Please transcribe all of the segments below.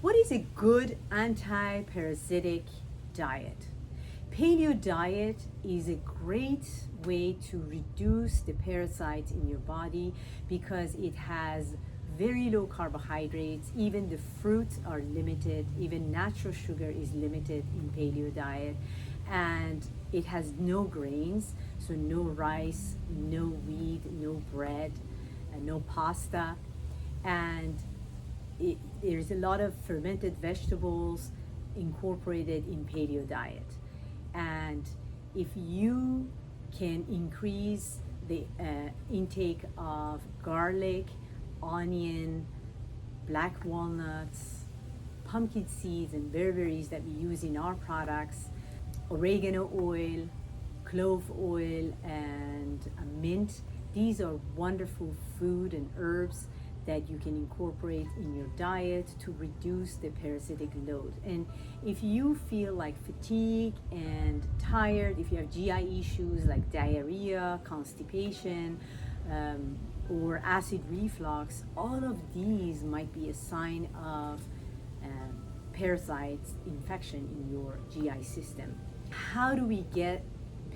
What is a good anti-parasitic diet? Paleo diet is a great way to reduce the parasites in your body because it has very low carbohydrates. Even the fruits are limited, even natural sugar is limited in paleo diet, and it has no grains, so no rice, no wheat, no bread, and no pasta. And there's a lot of fermented vegetables incorporated in paleo diet. And if you can increase the intake of garlic, onion, black walnuts, pumpkin seeds, and berries that we use in our products, oregano oil, clove oil, and mint. These are wonderful food and herbs that you can incorporate in your diet to reduce the parasitic load. And if you feel like fatigue and tired, if you have GI issues like diarrhea, constipation, or acid reflux, all of these might be a sign of parasites infection in your GI system. How do we get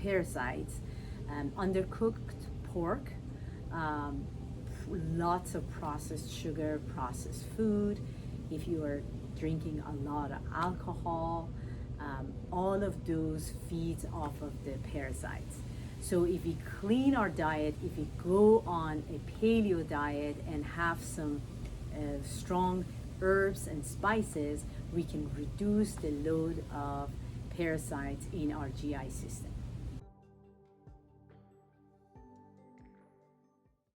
parasites? Undercooked pork, lots of processed sugar, processed food, if you are drinking a lot of alcohol, all of those feeds off of the parasites. So if we clean our diet, if we go on a paleo diet and have some strong herbs and spices, we can reduce the load of parasites in our GI system.